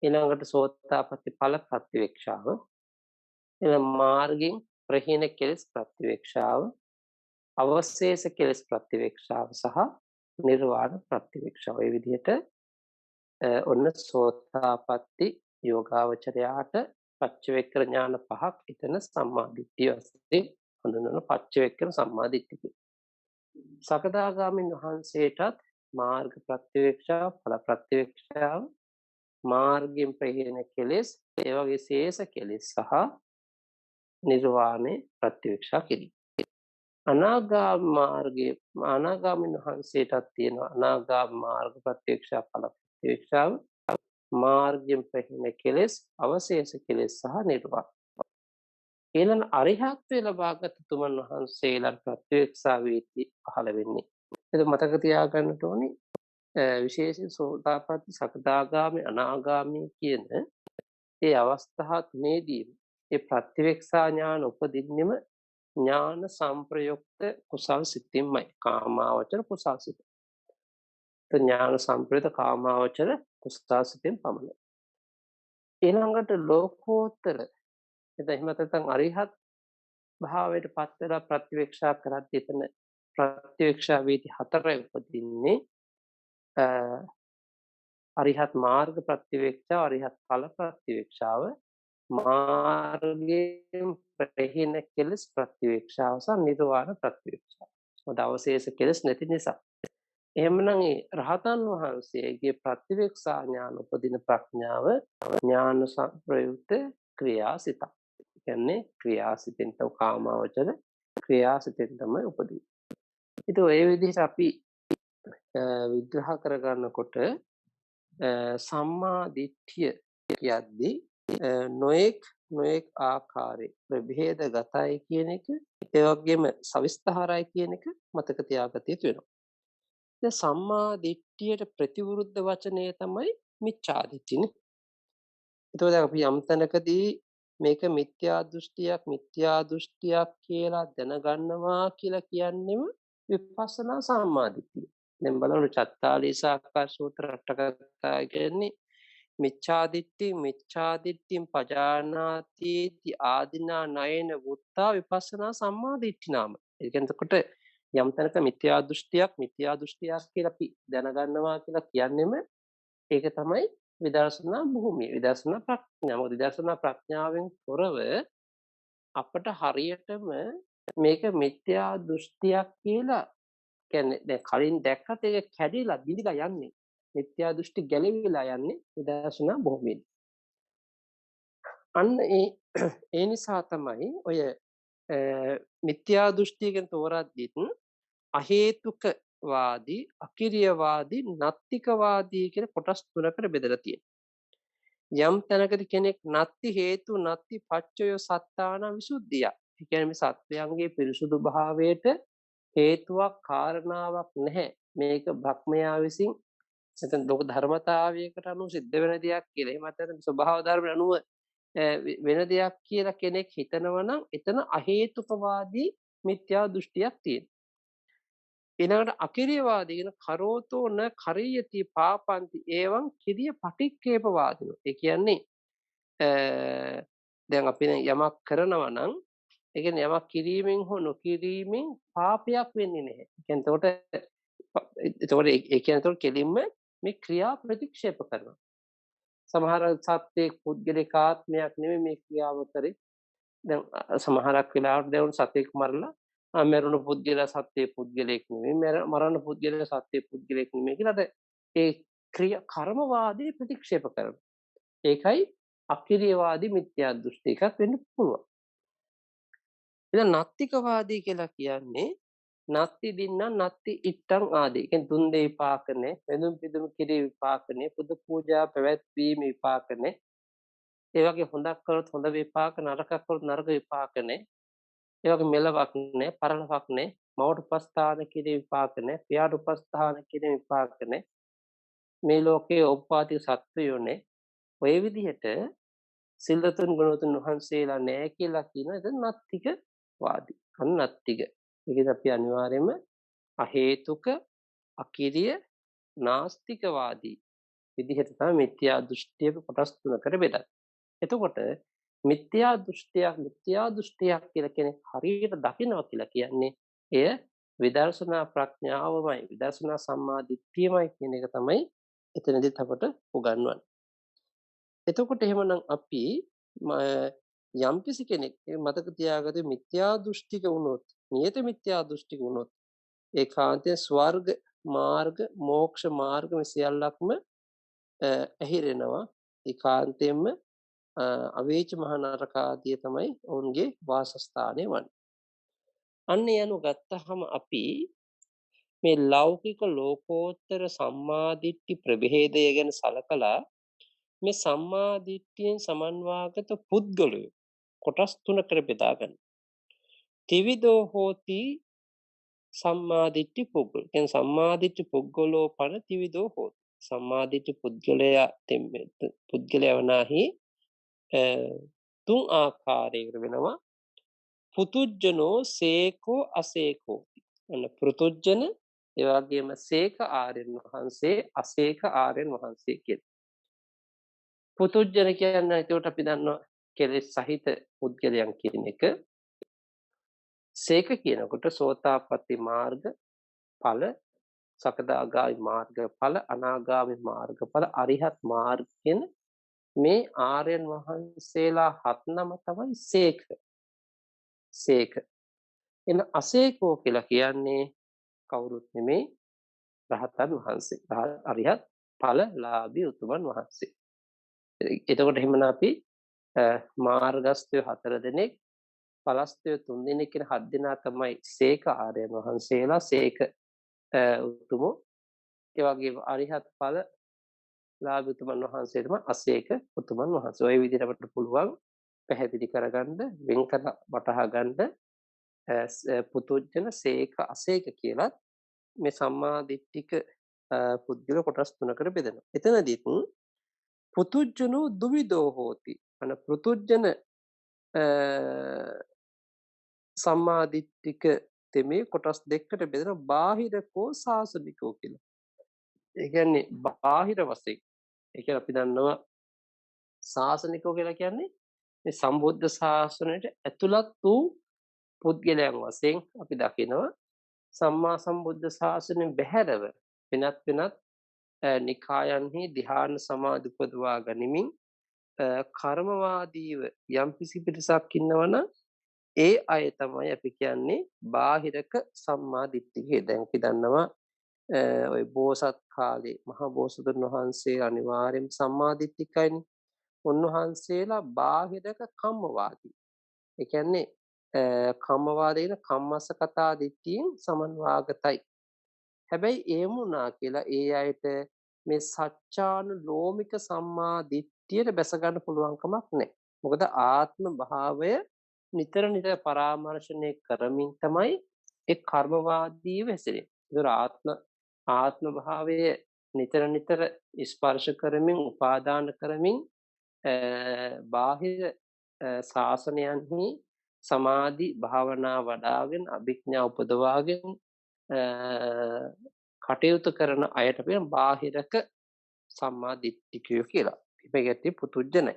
ඊළඟට සෝතාපට්ටි ඵල ප්‍රතිවේක්ෂාව, ඊළඟ මාර්ගයෙන් ප්‍රහීන කෙලෙස් ප්‍රතිවේක්ෂාව, අවශේෂ කෙලෙස් ප්‍රතිවේක්ෂාව සහ නිර්වාණ ප්‍රතිවේක්ෂාව. මේ විදිහට ඔන්න සෝතාපට්ටි යෝගාවචරයාට පච්චවේක්කන ඥාන පහක් එතන සම්මාදිට්ඨිය වශයෙන් හඳුන්වන පච්චවේක්කන සම්මාදිට්ඨිය. සකදාගාමීන් වහන්සේටත් මාර්ග ප්‍රතිවේක්ෂාව, ඵල ප්‍රතිවේක්ෂාව, මාර්ගයෙන් ප්‍රහීන කෙලෙස්, ඒ වගේ ශේෂ කෙලෙස් සහ නිර්වාණය ප්‍රතිවේක්ෂා කිරීම. අනාගාමීන් වහන්සේටත් තියෙනවා අනාගාම මාර්ග ප්‍රතිවේක්ෂා, ඵල ප්‍රතිවේක්ෂාව, මාර්ගයෙන් ප්‍රහීන කෙලෙස්, අවශේෂ කෙලෙස් සහ නිර්වාණ. ඊළඟ අරිහත්ත්වය ලබාගත් තුමන් වහන්සේලාට ප්‍රතිවේක්ෂා වීති පහළ වෙන්නේ. ඒක මතක තියාගන්නට ඕනේ. විශේෂයෙන් සෝතාපට්ටි, සකදාගාමී, අනාගාමී කියන ඒ අවස්ථා තුනේදී ඒ ප්‍රතිවේක්ෂා ඥාන උපදින්නෙම ඥාන සංප්‍රයුක්ත කුසල් සිතින්මයි. කාමාවචර කුසල් සිත. ඥාන සංප්‍රයුක්ත කාමාවචර කුසල් සිතින් පමණයි. ඊළඟට ලෝකෝත්තර එහෙම නැත්නම් අරිහත් භාවයට පත් වෙලා ප්‍රතිවේක්ෂා කරද්දී එතන ප්‍රතිවේක්ෂා වීති හතරයි උපදින්නේ. අරිහත් මාර්ග ප්‍රතිවේක්ෂාව, අරිහත් ඵල ප්‍රතිවේක්ෂාව, මාර්ගයෙන් ප්‍රහීන කෙලෙස් ප්‍රතිවේක්ෂාව සහ නිර්වාණ ප්‍රතිවේක්ෂාව. මොකද අවශේෂ කෙලෙස් නැති නිසා. එහෙමනම් ඒ රහතන් වහන්සේගේ ප්‍රතිවේක්ෂා ඥාන උපදින ප්‍රඥාව ඥාන සංප්‍රයුක්ත ක්‍රියාසිත. කියන්නේ ක්‍රියාසිතෙන් තම කාමාවචර ක්‍රියාසිතෙන් තමයි උපදින්නේ. ඉතින් ඔය විදිහට අපි විග්‍රහ කරගන්නකොට සම්මා දිට්ඨිය කියද්දී නොඑක් ආකාරයේ ප්‍රභේදගතයි කියන එක, ඒ වගේම සවිස්තරයි කියන එක මතක තියාගත යුතු වෙනවා. දැන් සම්මා දිට්ඨියට ප්‍රතිවිරුද්ධ වචනය තමයි මිච්ඡා දිට්ඨියනේ. එතකොට දැන් අපි යම් තැනකදී මේක මිත්‍යා දෘෂ්ටියක් කියලා දැනගන්නවා කියලා කියන්නෙම විපස්සනා සම්මාදිට්ඨිය. දැන් බලන්න චත්තාරීසාක්ඛා සූත්‍ර අටකථා කියන්නේ මිච්ඡාදිට්ඨින් පජානාති ආදිනා නයන වුත්තා විපස්සනා සම්මාදිට්ඨිනාම. ඒ කියන්නේ එතකොට යම් තැනක මිත්‍යා දෘෂ්ටියක් කියලා අපි දැනගන්නවා කියලා කියන්නෙම ඒක තමයි විදර්ශනා භූමිය. විදර්ශනා ප්‍රඥාව. මොකද විදර්ශනා ප්‍රඥාවෙන් තොරව අපට හරියටම මේක මිත්‍යා දෘෂ්ටියක් කියලා කියන්නේ දැන් කලින් දැක්කත් ඒක කැඩිලා බිඳිලා යන්නේ. මිත්‍යා දෘෂ්ටි ගැලවිලා යන්නේ විදර්ශනා භූමියේ. අන්න ඒ නිසා තමයි ඔය මිත්‍යා දෘෂ්ටියෙන් තෝරද්දිත් අහේතුකවාදී, අකිරියවාදී, නත්තිකවාදී කියන කොටස් තුනකට බෙදලා තියෙනවා. යම් තැනකදී කෙනෙක් නත්ති හේතු නත්ති පච්චය සත්තාන විසුද්ධිය. ඒ කියන්නේ මේ සත්‍යයන්ගේ පිරිසුදු භාවයට හේතුවක් කාරණාවක් නැහැ. මේක භක්මයා විසින් නැත්නම් ලෝක ධර්මතාවයකට අනුව සිද්ධ වෙන දෙයක් කියලා. එහෙම නැත්නම් ස්වභාව ධර්ම අනුව වෙන දෙයක් කියලා කෙනෙක් හිතනවා නම් එතන අහේතුකවාදී මිත්‍යා දෘෂ්ටියක් තියෙනවා. ඊළඟට අකිරියවාදී කියන කරෝතෝ න කරියති පාපන්ති එවං කිරිය පටික්කේපවාදිනෝ. ඒ කියන්නේ දැන් අපි යමක් කරනවා නම් ඒ කියන්නේ යමක් කිරීමෙන් හෝ නොකිරීමෙන් පාපයක් වෙන්නේ නැහැ. ඒ කියන්නේ ඒ කියන්නේ කෙලින්ම මේ ක්‍රියා ප්‍රතික්ෂේප කරනවා. සමහර සත්‍යයේ පුද්ගලික ආත්මයක් නෙමෙයි මේ ක්‍රියාව කරේ. දැන් සමහරක් වෙලාවට දැන් සතෙක් මරලා මරණ පුද්ගලයා සත්‍යයේ පුද්ගලෙක් නෙමෙයි මරණ පුද්ගලයා සත්‍යයේ පුද්ගලෙක් නෙමෙයි කියලා ඒ කර්මවාදී ප්‍රතික්ෂේප කරනවා. ඒකයි අකිරියවාදී මිත්‍යා දෘෂ්ටි එකක් වෙන්න පුළුවන්. ඉතින් නත්තිකවාදී කියලා කියන්නේ නත්ති දින්න නත්ති ඉත්තං ආදී. කියන්නේ තුන් දේ විපාකනේ, වෙනුම් පිදුම් කිරි විපාකනේ, පුද පූජා පැවැත්වීම විපාකනේ. ඒ වගේ හොඳක් කරොත් හොඳ විපාක, නරකක් කරොත් නරක විපාකනේ. ඒ වගේ මෙලවක් නෑ, පරලොවක් නෑ, මවට උපස්ථාන කිරීම විපාක නෑ, පියාට උපස්ථාන කිරීම විපාක නෑ. මේ ලෝකයේ උපාදී සත්වයෝ නෑ. ඔය විදිහට සිල්වතුන් ගුණවතුන් වහන්සේලා නෑ කියලා කියන එක නත්තික වාදී. අනත්තික. ඒකද අපි අනිවාර්යයෙන්ම අහේතුක, අකිරිය, නාස්තිකවාදී විදිහට තමයි මිත්‍යා දෘෂ්ටියක කොටස් තුනකට බෙදන්නේ. එතකොට මිත්‍යා දෘෂ්ටියක් කියලා කෙනෙක් හරියට දකිනවා කියලා කියන්නේ එය විදර්ශනා ප්‍රඥාවමයි විදර්ශනා සම්මා දිට්ඨියමයි කියන එක තමයි එතනදිත් අපට උගන්වන්නේ. එතකොට එහෙමනම් අපි යම්කිසි කෙනෙක් මතක තියාගත්තේ මිත්‍යා දෘෂ්ටික වුණොත්, නියත මිත්‍යා දෘෂ්ටික වුණොත් ඒකාන්තයෙන් ස්වර්ග මාර්ග, මෝක්ෂ මාර්ග මේ සියල්ලක්ම ඇහිරෙනවා. ඒකාන්තයෙන්ම අවේච මහ නරකාදිය තමයි ඔවුන්ගේ වාසස්ථානය වන්නේ. අන්න යනු ගත්තහම අපි මේ ලෞකික ලෝකෝත්තර සම්මාදිට්ඨි ප්‍රභේදය ගැන සලකලා මේ සම්මාදිට්ඨියෙන් සමන්වාගත පුද්ගලයෝ කොටස් තුනකට බෙදා ගන්න. ත්‍රිවිධෝ හෝති සම්මාදිට්ඨි පුද්ගල. කියන්නේ සම්මාදිට්ඨි පුද්ගලෝ පන ත්‍රිවිධෝ හෝති. සම්මාදිට්ඨි පුද්ගලයා වනාහි තුන් ආකාරයකට වෙනවා. පුතුජනෝ සේකෝ අසේකෝ. අන්න පුතුජන ඒ වගේම සේක ආර්යයන් වහන්සේ අසේක ආර්යයන් වහන්සේ කියන. පුතුජන කියන්නේ ඒකට අපි දන්නවා කෙලෙස් සහිත පුද්ගලයන් කියන එක. සේක කියනකොට සෝතාපට්ටි මාර්ග ඵල, සකදාගාමි මාර්ග ඵල, අනාගාමි මාර්ග ඵල, අරිහත් මාර්ග කියන මේ ආර්යයන් වහන්සේලා හත් නම තමයි සේක. සේක. එන අසේකෝ කියලා කියන්නේ කවුරුත් නෙමේ රහතන් වහන්සේ. අරිහත් ඵලලාභී උතුමන් වහන්සේ. එතකොට එහෙමනම් අපි මාර්ගස්ත්‍ය 4 දෙනෙක්, ඵලස්ත්‍ය 3 දෙනෙක් කියන 7 දෙනා තමයි සේක ආර්යයන් වහන්සේලා. සේක උතුමෝ. ඒ වගේම අරිහත් ඵලලාභී උතුමන් වහන්සේ තමයි අසේක උතුමන් වහන්සේ. ওই විදිහට අපිට පුළුවන් පැහැදිලි කරගන්න, වෙන් කර වටහා ගන්න පුතුජන සේක අසේක කියලා මේ සම්මා දිට්ඨික පුද්ගල කොටස් තුනකට බෙදෙනවා. එතනදීත් පුතුජ්ජනෝ දුවිදෝ හෝති. අන පෘතුජ්ජන සම්මාදිට්ඨික තෙමේ කොටස් දෙකකට බෙදෙනවා බාහිරකෝ සාසනිකෝ කියලා. ඒ කියන්නේ බාහිර වශයෙන්. ඒ කියන්නේ අපි දන්නවා සාසනිකෝ කියලා කියන්නේ මේ සම්බුද්ධ ශාසනයට ඇතුළත් වූ පුද්ගලයන් වශයෙන් අපි දකිනවා සම්මා සම්බුද්ධ ශාසනයෙන් බැහැරව වෙනත් නිකායන්හි ධ්‍යාන සමාධි උපදවා ගනිමින් කර්මවාදීව යම්කිසි පිරිසක් ඉන්නවනම් ඒ අය තමයි අපි කියන්නේ බාහිරක සම්මා දිට්ඨිකය. දැන් අපි දන්නවා ඔය බෝසත් කාලේ මහා බෝසතුන් වහන්සේ අනිවාර්යයෙන්ම සම්මා දිට්ඨිකයිනේ. උන්වහන්සේලා බාහිරක කම්මවාදී. ඒ කියන්නේ කම්මවාදීන කම්මස්සකතා දිට්ඨියෙන් සමන්වාගතයි. හැබැයි එහෙම වුණා කියලා ඒ අයට මේ සත්‍යානුලෝමික සම්මා දිට්ඨියට බැස ගන්න පුළුවන් කමක් නැහැ. මොකද ආත්ම භාවය නිතර නිතර පරාමර්ශණය කරමින් තමයි ඒ කර්මවාදීව හැසිරෙන්නේ. ඒතර ආත්ම භාවය නිතර නිතර ස්පර්ශ කරමින් උපාදාන කරමින් බාහිර ශාසනයන්හි සමාධි භාවනා වඩාගෙන අභිඥා උපදවාගෙන කටයුතු කරන අයට කියන බාහිරක සම්මා දිට්ඨිකයෝ කියලා. මේකෙත් පුතුජනයි.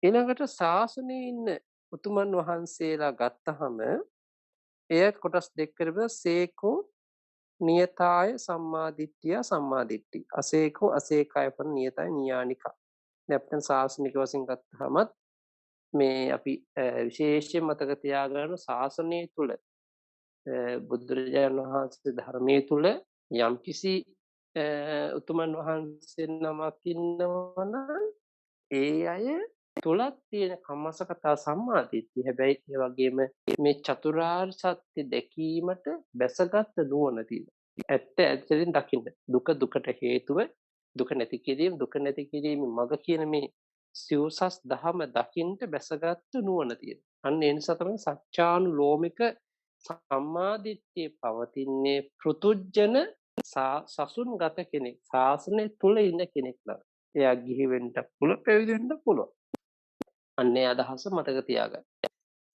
ඊළඟට ශාසනයේ ඉන්න උතුමන් වහන්සේලා ගත්තහම එය කොටස් දෙකකට බෙදලා සේකෝ නියතාය සම්මාදිට්ඨිය සම්මාදිට්ඨි. අසේකෝ අසේකාය පන නියතයි නියානිකා. දැන් අපෙන් ශාසනික වශයෙන් ගත්තහමත් මේ අපි විශේෂයෙන් මතක තියාගන්න ශාසනය තුල බුදුරජාණන් වහන්සේ ධර්මයේ තුල යම්කිසි උතුමන් වහන්සේ නමක් ඉන්නවනම් ඒ අය තුලක් තියෙන කම්මසකතා සම්මාදිට්ඨිය. හැබැයි ඒ වගේම මේ චතුරාර්ය සත්‍ය දැකීමට බැසගත් නුවණ තියෙනවා. ඇත්ත ඇත්තටින් දකින්න. දුක දුකට හේතුව දුක නැති කිරීම දුක නැති කිරීමේ මඟ කියන මේ සිව්සස් දහම දකින්න බැසගත් නුවණ තියෙනවා. අන්න ඒ නිසා තමයි සත්‍යානුලෝමික සම්මාදිට්ඨිය පවතින්නේ පෘතුජ්ජන සසුන්ගත කෙනෙක්. ශාසනය තුල ඉන්න කෙනෙක් නම. එයා ගිහි වෙන්න පුළුවන් පැවිදි වෙන්න පුළුවන්. අන්නේ අදහස මතක තියාගන්න.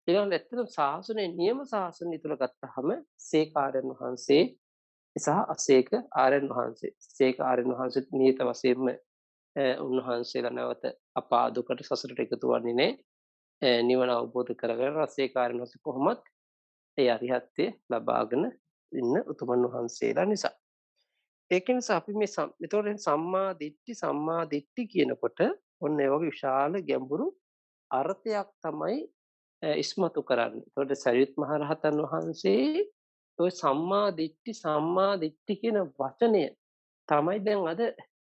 ඊළඟට ඇත්තටම ශාසනයේ නියම ශාසනය තුල ගත්තහම සේකාරයන් වහන්සේ සහ අසේක ආර්යයන් වහන්සේ. සේක ආර්යයන් වහන්සේ නියත වශයෙන්ම උන්වහන්සේලා නැවත අපා දුකට සසරට එකතු වන්නේ නැහැ. නිවන අවබෝධ කරගෙන අසේක ආර්යයන් වහන්සේ කොහොමත් ඒ අරිහත්ත්වය ලබාගෙන ඉන්න උතුමන් වහන්සේලා නිසා. ඒක නිසා අපි මේ එතකොට සම්මා දිට්ඨි කියනකොට ඔන්න ඒ වගේ විශාල ගැඹුරු අර්ථයක් තමයි ඉස්මතු කරන්නේ. එතකොට සරියුත් මහ රහතන් වහන්සේ ওই සම්මා දිට්ඨි කියන වචනය තමයි දැන් අද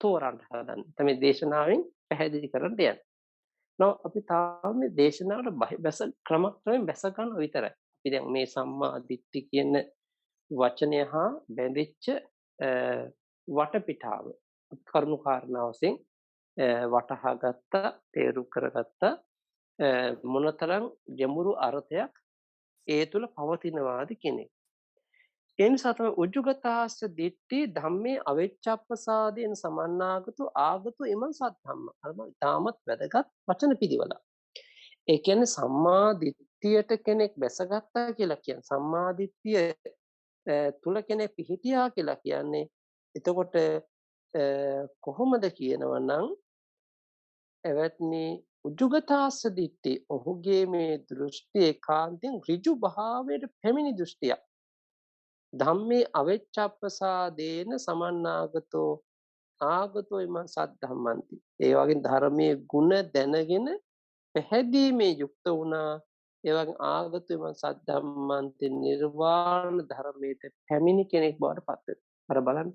තෝරන්න හදන්නේ. තමයි දේශනාවෙන් පැහැදිලි කරන්න යන්නේ. නෝ අපි තාම මේ දේශනාවට ක්‍රමක්‍රමයෙන් බැස ගන්න විතරයි. අපි දැන් මේ සම්මා දිට්ඨි කියන වචනය හා බැඳිච්ච වටපිටාව කරුණු කාරණා වශයෙන් වටහා ගත්තා තේරුම් කරගත්තා මොනතරම් ගැඹුරු අර්ථයක් ඒ තුල පවතිනවාද කෙනෙක්. ඒ නිසා තමයි උජුගතාස්ස දිට්ඨි ධම්මේ අවෙච්ඡප්පසාදේන සමන්නාගතු ආගතු ඉමං සද්ධම්ම. අර තාමත් වැදගත් වචන පිළිවෙල. ඒ කියන්නේ සම්මා දිට්ඨියට කෙනෙක් බැසගත්තා කියලා කියන්නේ සම්මා දිට්ඨිය තුල කෙනෙක් පිහිටියා කියලා කියන්නේ එතකොට කොහොමද කියනවනම් එවත්නි උජුගතාස්ස දිට්ඨි ඔහුගේ මේ දෘෂ්ටි ඒකාන්තයෙන් ඍජු භාවයට පැමිණි දෘෂ්ටියක්. ධම්මේ අවෙච්ඡප්පසාදේන සමන්නාගතෝ ආගතෝ ඉමං සද්ධම්මන්ති. ඒ වගේ ධර්මයේ ගුණ දැනගෙන පැහැදීමේ යුක්ත වුණා. ඒ වගේ ආගතෝ ඉමං සද්ධම්මන්ති නිර්වාණ ධර්මයට පැමිණි කෙනෙක් බවට පත් වෙනවා. අර බලන්න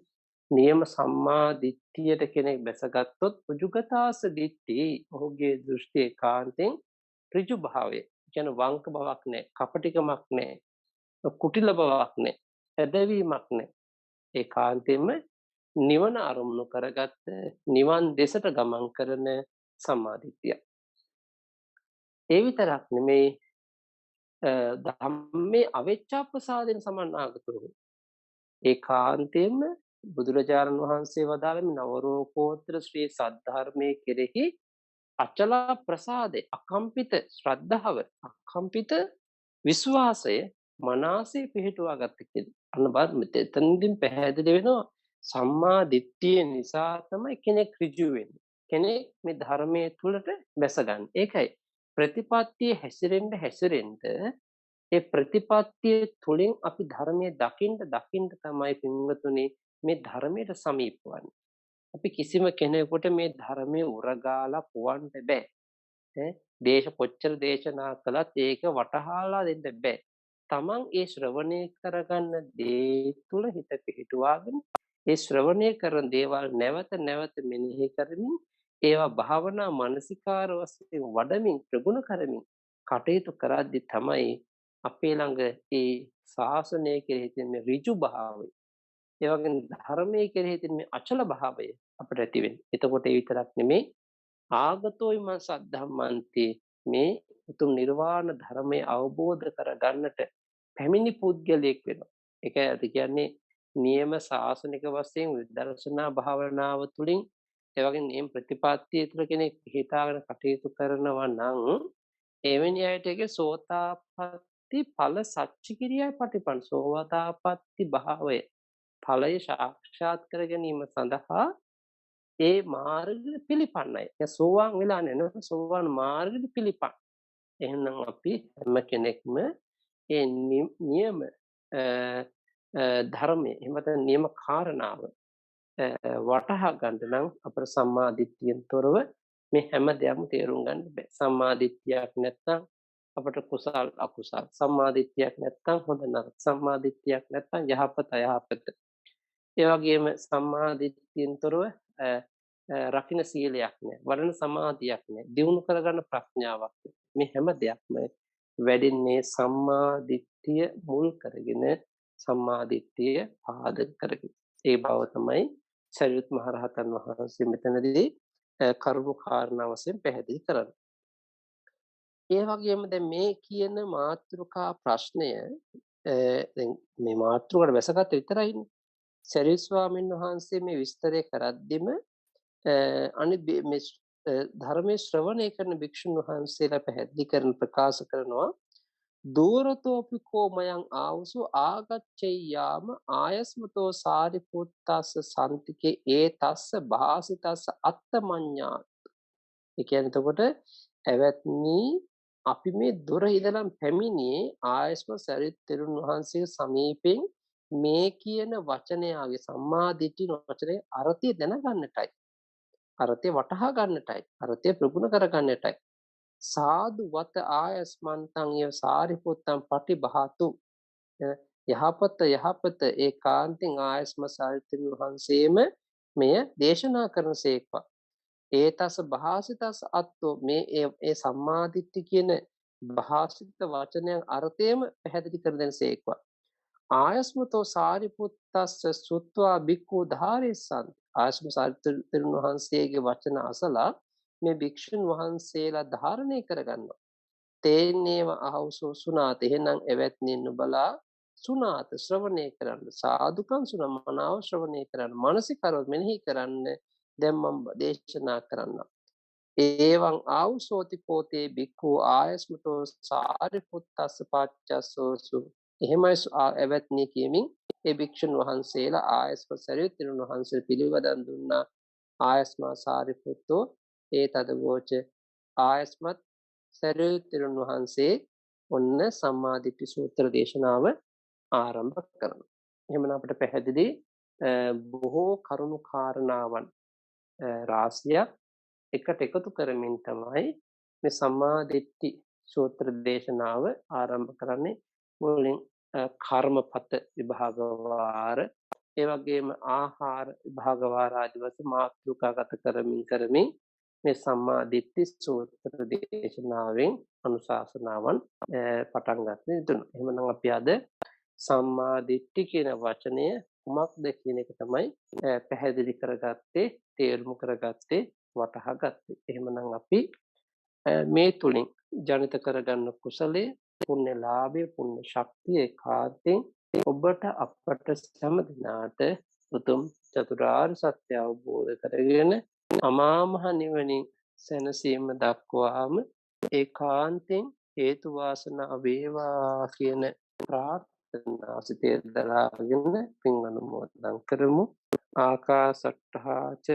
නියම සම්මා දිට්ඨියට කෙනෙක් බැසගත්තොත් උජුගතාස දිට්ඨි ඔහුගේ දෘෂ්ටි ඒකාන්තයෙන් ඍජු භාවය. කියන වංක බවක් නැහැ, කපටිකමක් නැහැ, කුටිල බවක් නැහැ, ඇදවීමක් නැහැ. ඒකාන්තයෙන්ම නිවන අරමුණු කරගත්ත නිවන් දෙසට ගමන් කරන සම්මාදිට්ඨිය. ඒ විතරක් නෙමේ ධම්මේ අවෙච්ඡප්පසාදෙන සමන්නාගතෝ ඒකාන්තයෙන්ම බුදුරජාණන් වහන්සේ වදාළ මේ නවරෝපෝත්තර ශ්‍රී සද්ධර්මයේ කෙරෙහි අචල ප්‍රසාදේ අකම්පිත ශ්‍රද්ධාව අකම්පිත විශ්වාසය මනසේ පිහිටුවා ගත කියලා. අන්න බලන්න මෙතනකින් පැහැදිලි වෙනවා සම්මා දිට්ඨිය නිසා තමයි කෙනෙක් ඍජු වෙන්නේ. කෙනෙක් මේ ධර්මයේ තුලට බැසගන්නේ. ඒකයි ප්‍රතිපත්තිය හැසිරෙන්න ඒ ප්‍රතිපත්තිය තුලින් අපි ධර්මයේ දකින්න තමයි පින්වතුනි මේ ධර්මයට සමීප වන්නේ. අපි කිසිම කෙනෙකුට මේ ධර්මයේ උරගාලා පුවන්න බෑ. කොච්චර දේශනා කළත් ඒක වටහාලා දෙන්න බෑ. තමන් ඒ ශ්‍රවණය කරගන්න දේ තුල හිත පිහිටුවාගෙන ඒ ශ්‍රවණය කරන දේවල් නැවත නැවත මෙනෙහි කරමින් ඒවා භාවනා මානසිකාර වශයෙන් වඩමින් ප්‍රගුණ කරමින් කටයුතු කරද්දී තමයි අපේ ළඟ ඒ ශාසනය කෙරෙහි තියෙන ඍජු භාවය ඒ වගේම ධර්මයේ කෙරෙහි තියෙන මේ අචල භාවය අපිට ඇති වෙන්නේ. එතකොට ඒ විතරක් නෙමෙයි ආගතෝයි මං සද්ධම්මන්ති මේ උතුම් නිර්වාණ ධර්මය අවබෝධ කරගන්නට පැමිණි පුද්ගලයෙක් වෙනවා. ඒකයි කියන්නේ නියම ශාසනික වශයෙන් විදර්ශනා භාවනාව තුළින් ඒ වගේ නියම ප්‍රතිපත්තිය තුළ කෙනෙක් හිතාගෙන කටයුතු කරනවා නම් එවැනි අයට ඒකේ සෝතාපට්ටි ඵල සච්චි කිරියයි පටිපන් සෝතාපට්ටි භාවය ඵලය සාක්ෂාත් කර ගැනීම සඳහා ඒ මාර්ගය පිළිපන්නයි. ඒ සෝවාන් වෙලා නැහැ සෝවාන් මාර්ගය පිළිපන්. එහෙනම් අපි හැම කෙනෙක්ම ඒ නියම ධර්මයේ එහෙම නැත්නම් නියම කාරණාව වටහා ගන්න නම් අපේ සම්මා දිට්ඨියෙන් තොරව මේ හැම දෙයක්ම තේරුම් ගන්න බෑ. සම්මා දිට්ඨියක් නැත්නම් අපට කුසල් අකුසල් සම්මා දිට්ඨියක් නැත්නම් හොඳ නරක සම්මා දිට්ඨියක් නැත්නම් යහපත අයහපත ඒ වගේම සම්මා දිට්ඨියෙන් තොරව රකින්න සීලයක් නැහැ වඩන සමාධියක් නැහැ දියුණු කරගන්න ප්‍රඥාවක් මේ හැම දෙයක්ම වැඩින්නේ සම්මා දිට්ඨිය මුල් කරගෙන සම්මා දිට්ඨිය පාදක කරගෙන ඒ බව තමයි සරියුත් මහ රහතන් වහන්සේ මෙතනදී කරුණු කාරණා වශයෙන් පැහැදිලි කරන්නේ. ඒ වගේම දැන් මේ කියන මාතෘකා ප්‍රශ්නය දැන් මේ මාතෘකාවට වැසගත් විතරයිනේ. සරියුත් ස්වාමීන් වහන්සේ මේ විස්තරය කරද්දිම අනිත් මේ ධර්මයේ ශ්‍රවණය කරන භික්ෂුන් වහන්සේලා පැහැදිලි කරන ප්‍රකාශ කරනවා දූරතෝපිකෝ මයං ආවසු ආගච්ඡේයාම ආයස්මතෝ සාරිපුත්තස්ස සම්තිකේ ඒතස්ස භාසිතස්ස අත්තමඤ්ඤා. ඒ කියන්නේ එතකොට එවත්නි අපි මේ දොර ඉඳලා පැමිණියේ ආයස්ම සරිත් තෙරුන් වහන්සේ සමීපෙන් මේ කියන වචනයාගේ සම්මා දිට්ඨි වචනේ අර්ථය දැනගන්නටයි. අර්ථය වටහා ගන්නටයි. අර්ථය ප්‍රගුණ කර ගන්නටයි. සාදු වත ආයස්මන්තං ය සාරිපුත්තං පටිභාතු යහපත ඒකාන්තෙන් ආයස්ම සාරිපුත්‍රයන් වහන්සේම මෙය දේශනා කරනසේක්වා. ඒතස භාසිතස් අත්තෝ මේ ඒ සම්මාදිට්ඨි කියන භාසිත වචනයන් අර්ථයම පැහැදිලි කර දෙනසේක්වා. ආයස්මතෝ සාරිපුත්තස්ස සුත්වා බික්ඛු ධාරේසං ආයස්ම සාරිපුත්‍රයන් වහන්සේගේ වචන අසලා මේ භික්ෂුන් වහන්සේලා ධාරණය කරගන්නවා. තේනේව අහවසෝ සුනාත එහෙනම් එවත්නි නුබලා සුනාත ශ්‍රවණය කරන්න සාදුකම් සුනමනාව ශ්‍රවණය කරන්න මානසිකව මෙනෙහි කරන්න දැන් මම දේශනා කරන්න. ඒවං ආවසෝති පෝතේ බික්ඛු ආයස්මතෝ සාරිපුත්තස්ස පාච්චස්සෝසු එහෙමයි එවත්නි කියමින් ඒ භික්ෂුන් වහන්සේලා ආයස්ම සරියුත් තෙරුන් වහන්සේ පිළිවදන් දුන්නා. ආයස්මා සාරිපුත්තෝ ඒ තදගෝච ආයස්මත් සරියුත් තෙරුන් වහන්සේ ඔන්න සම්මාදිට්ඨි සූත්‍ර දේශනාව ආරම්භ කරනවා. එහෙමනම් අපිට පැහැදිලි බොහෝ කරුණු කාරණාවන් රාශියක් එකට එකතු කරමින් තමයි මේ සම්මාදිට්ඨි සූත්‍ර දේශනාව ආරම්භ කරන්නේ. මුලින් කර්මපත විභාග වාර ඒ වගේම ආහාර විභාග වාර ආදී වශයෙන් මාතෘකාගත කරමින් මේ සම්මා දිට්ඨි සූත්‍ර දේශනාවෙන් අනුශාසනාවන් පටන් ගන්න යුතුයි. එහෙනම් අපි අද සම්මා දිට්ඨි කියන වචනය කුමක්ද කියන එක තමයි පැහැදිලි කරගත්තේ, තේරුම් කරගත්තේ, වටහා ගත්තේ. එහෙනම් අපි මේ තුලින් ජනිත කරගන්න කුසලයේ පුණ්‍ය ලාභය, පුණ්‍ය ශක්තිය කාර්යයෙන් ඔබට අපට සෑම දිනාට උතුම් චතුරාර්ය සත්‍ය අවබෝධ කරගෙන අමා මහ නිවනින් සැනසීම දක්වාම ඒකාන්තයෙන් හේතු වාසනා වේවා කියන ප්‍රාර්ථනා සිතේ දරාගෙන පින් අනුමෝදන් කරමු. ආකාසට්ඨා ච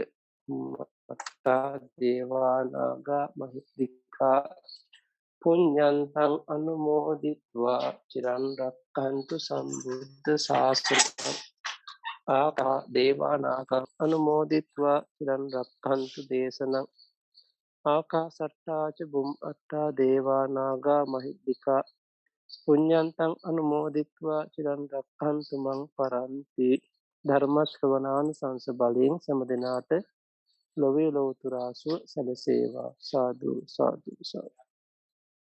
මත්තා දේවා නාග මහිද්దికා පුඤ්ඤන්තං අනුමෝදිත්වා චිරන් රක්ඛන්තු සම්බුද්ධ ශාසනං. ආකා දේවා නාග අනුමෝදිත්වා චිරන් රක්ඛන්තු දේශනං. ආකාසට්ඨා ච බුම්මට්ඨා දේවා නාග මහිද්దికා පුඤ්ඤන්තං අනුමෝදිත්වා චිරන් රක්ඛන්තු මං පරන්ති. ධර්ම ශ්‍රවණානිසංස බලයෙන් සෑම දිනාට ලොවේ ලොවුතුරා සුව සැලසේවා. සාදු සාදු සාදු.